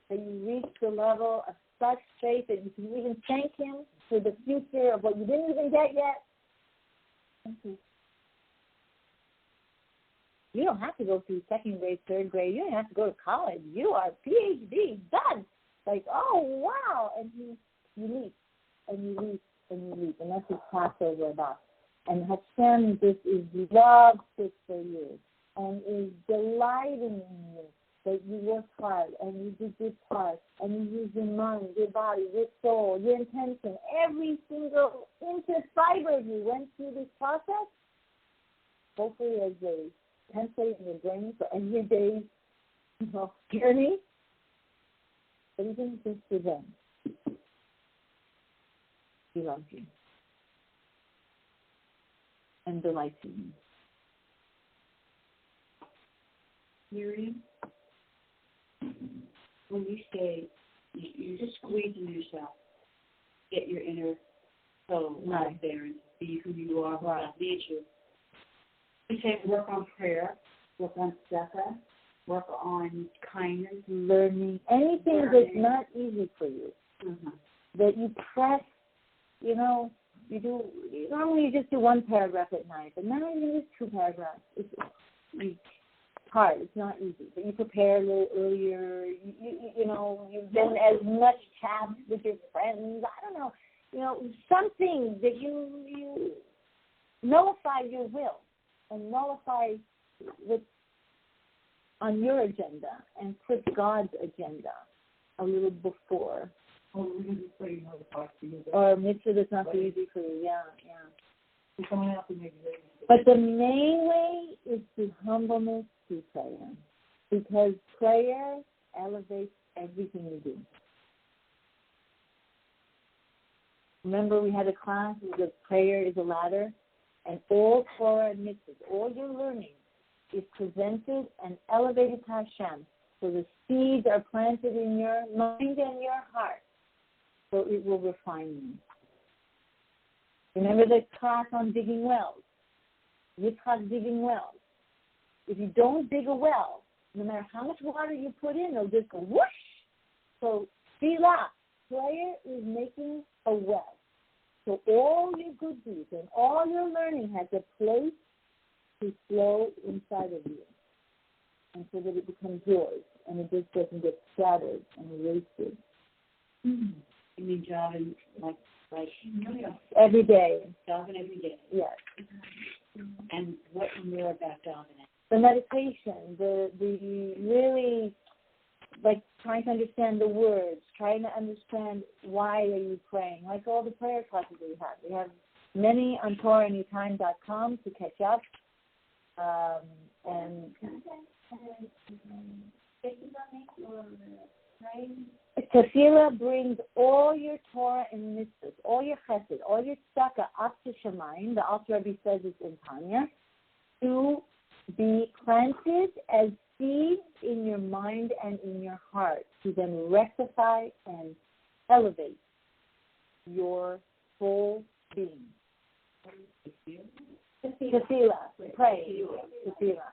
that you reach the level of such faith that you can even thank Him for the future of what you didn't even get yet. Thank you. You don't have to go through 2nd grade, 3rd grade. You don't have to go to college. You are PhD, done. Like, oh, wow. And you leap, and you leap, and you leap. And that's what Passover about. And Hashem just loves this for you and is delighting in you that you work hard and you do good part and you use your mind, your body, your soul, your intention. Every single inch of fiber of you went through this process. Hopefully as a template in your brain for every day's journey. Even just for them. He loves you. And delights in you. Miriam, when you say you're just squeezing yourself, get your inner soul out there and be who you are without nature. You say work on prayer, work on tzedakah, work on kindness, learning, anything that's not easy for you. Mm-hmm. That you press, normally you just do 1 paragraph at night, but now you do 2 paragraphs. It's hard. It's not easy. But you prepare a little earlier. You've done as much chat with your friends. I don't know. Something that you nullify your will and nullify what's on your agenda and put God's agenda a little before. Or mitzvah that's not so easy for you. Yeah. But the main way is through humbleness, through prayer. Because prayer elevates everything you do. Remember we had a class where prayer is a ladder, and all Torah and mitzvahs, all your learning is presented and elevated to Hashem. So the seeds are planted in your mind and your heart. So it will refine you. Remember the class on digging wells? Yitzchak digging wells. If you don't dig a well, no matter how much water you put in, it'll just go whoosh. So tefillah, prayer is making a well. So all your good deeds and all your learning has a place to flow inside of you. And so that it becomes yours and it just doesn't get scattered and wasted. Mm-hmm. You mean Javin, like every day. Javin every day. Yes. And what more about Javin? The meditation, the really like trying to understand the words, trying to understand why are you praying, like all the prayer classes that we have. We have many on TorahAnytime.com to catch up. And Tefillah brings all your Torah and mitzvahs, all your chesed, all your tzedakah up to Shemayim. The Alter Rebbe says it's in Tanya, to be planted as seeds in your mind and in your heart, to then rectify and elevate your whole being. Tefillah, pray. Tefillah.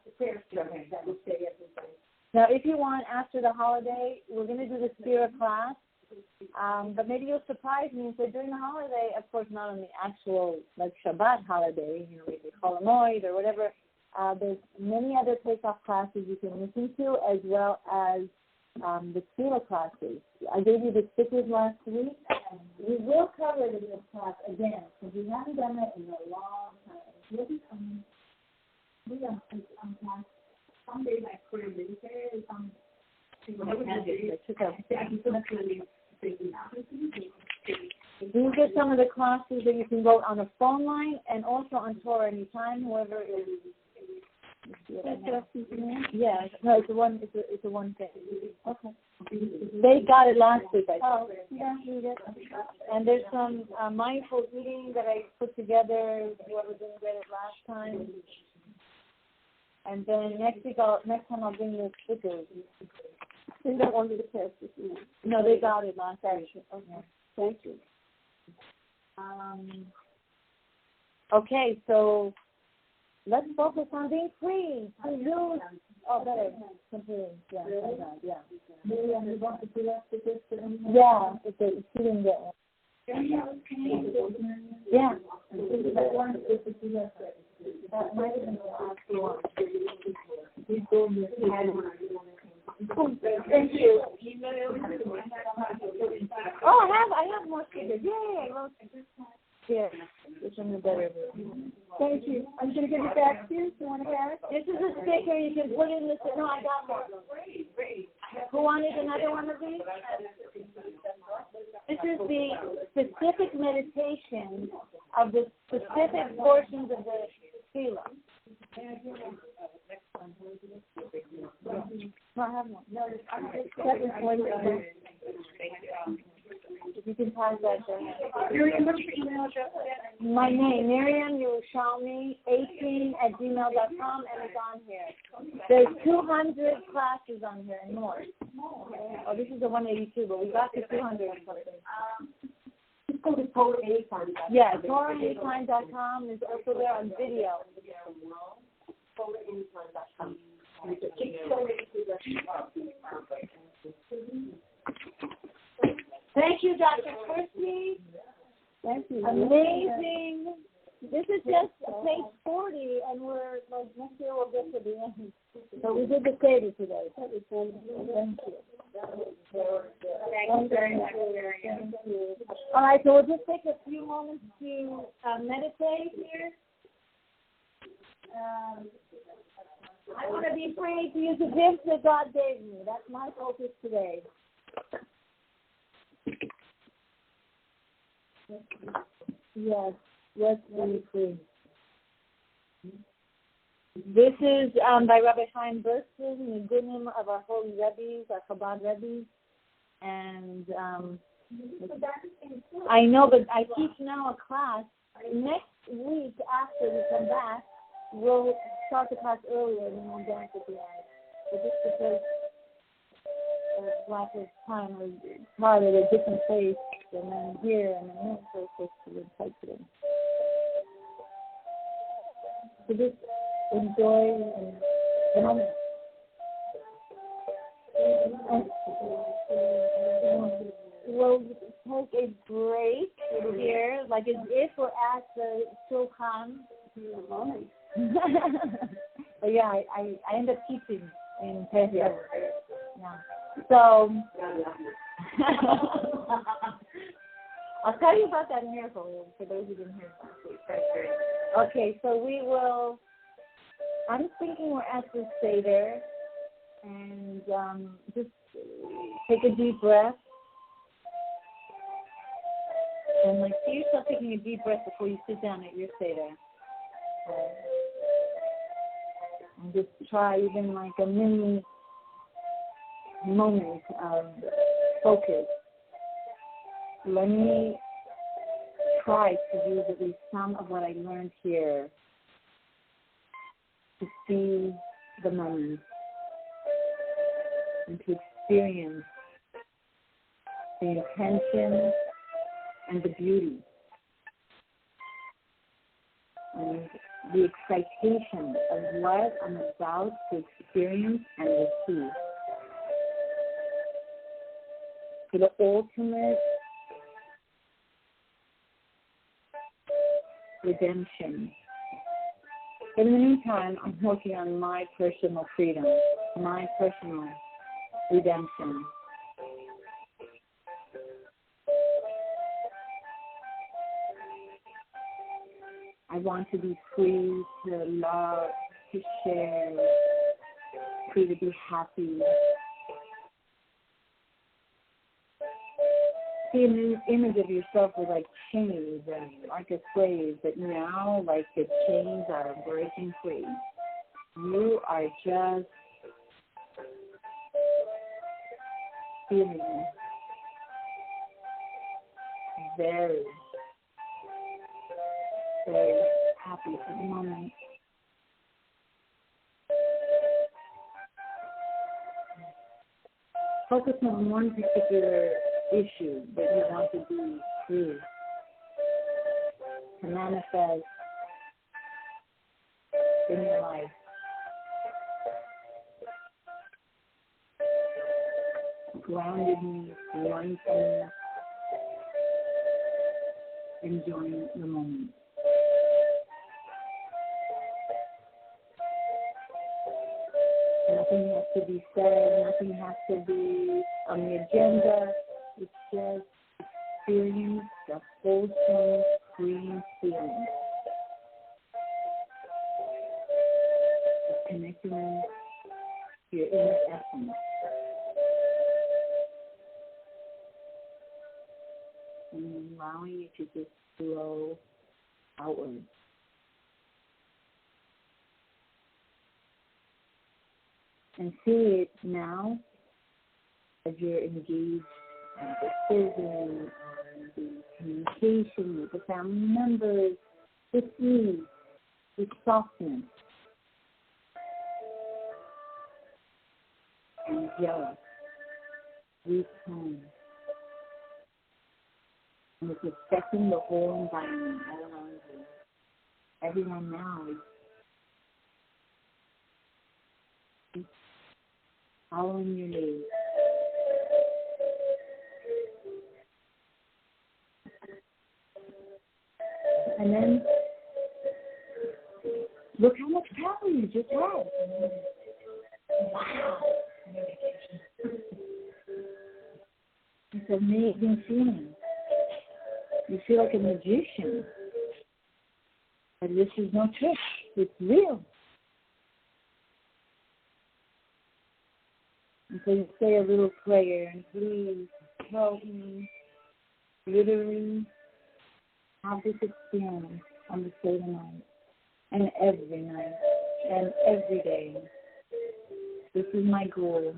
Now, if you want, after the holiday, we're going to do the Spira class, but maybe you'll surprise me and say during the holiday, of course, not on the actual like Shabbat holiday, maybe Chol Hamoed or whatever. There's many other Pesach classes you can listen to, as well as the Spira classes. I gave you the stickers last week. We will cover it in this class again, because we haven't done it in a long time. We'll be coming. Some days I put in military, some people have These are some of the classes that you can go on a phone line and also on Torah Anytime, whoever is Yeah, no, it's a one thing. Okay. They got it last week, I think. Oh, yeah, we did. And there's some mindful eating that I put together, whoever didn't get it last time. And then next time I'll bring the stickers. They don't want me to pass this in. No, they got it last time. Okay, thank you. Okay, so let's focus on being free to use. Oh, better. Yeah, yeah. Miriam, you want to do that with this? Yeah, if she didn't get one. Yeah. That might have been the last one. Thank you. Oh, I have more stickers. Yay! Well, here, which one is better? Thank you. I'm going to give it back to you. Do you want to have it? This is a sticker you can put in the. No, I got more. Who wanted another one of these? This is the specific meditation of the specific portions of the Tefillah. No, I have one. No, second one. If you can pass that down. Miriam, what's your email address? My name, Miriam Yerushalmi, 18@gmail.com, and it's on here. There's 200 classes on here and more. Oh, this is the 182, but we got to 200 or something. Just go to TorahAnytime.com. Yeah, TorahAnytime.com is also there on video. TorahAnytime.com. Thank you, Dr. Twersky. Thank you. Amazing. This is just page 40, and we're like next year we'll get to the end. So we did the seder today. Thank you. Thank you very much, Miriam. All right, so we'll just take a few moments to meditate here. I want to be free to use the gifts that God gave me. That's my focus today. Yes, let's be free. This is by Rabbi Chaim Burston, the Gunim of our holy Rebbes, our Chabad Rebbes. And I know, but I teach now a class. Next week, after we come back, we'll start the class earlier and then we'll dance at the end. But just because of lack of time, we're taught at a different place and then here and then this, so to type it in. So just enjoy the moment. We'll take a break here, like as if we're at the Shulchan. But yeah, I end up teaching in Pesach. Yeah. So I'll tell you about that miracle for those who didn't hear it. Okay, so I'm thinking we're at the seder, and just take a deep breath. And like see yourself taking a deep breath before you sit down at your seder. And just try even like a mini moment of focus. Let me try to use at least some of what I learned here to see the moment and to experience the intention and the beauty and the excitation of what I'm about to experience and receive. For the ultimate redemption. But in the meantime, I'm working on my personal freedom, my personal redemption. I want to be free to love, to share, free to be happy. See an image of yourself with like chains and like a slave, but now like the chains are breaking free. You are just feeling very, very happy for the moment. Focus on one particular issue that you want to be free, to manifest in your life. Groundedness, mindfulness, enjoying the moment. Nothing has to be said, nothing has to be on the agenda. It's just experience the wholesome, free feeling of connecting to your inner essence. And allowing it to just flow outward. And see it now as you're engaged in the serving, the communication with the family members, with ease, with softness, and jealous, with tone. And it's affecting the whole environment all around you. Everyone now is following your lead. And then look how much power you just had. Wow. It's an amazing feeling. You feel like a magician. And this is no trick. It's real. And so you say a little prayer, and please help me literally have this experience on the seder night, and every night, and every day. This is my goal,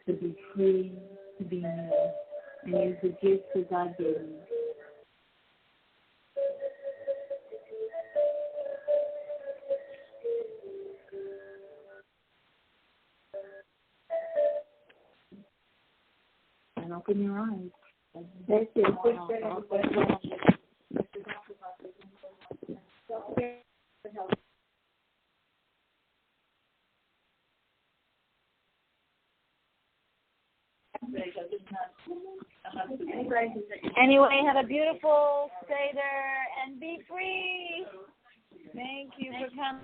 to be free, to be new, and use the gifts that God gave me. And open your eyes. That's it. Anyway, have a beautiful seder and be free. Thank you for coming.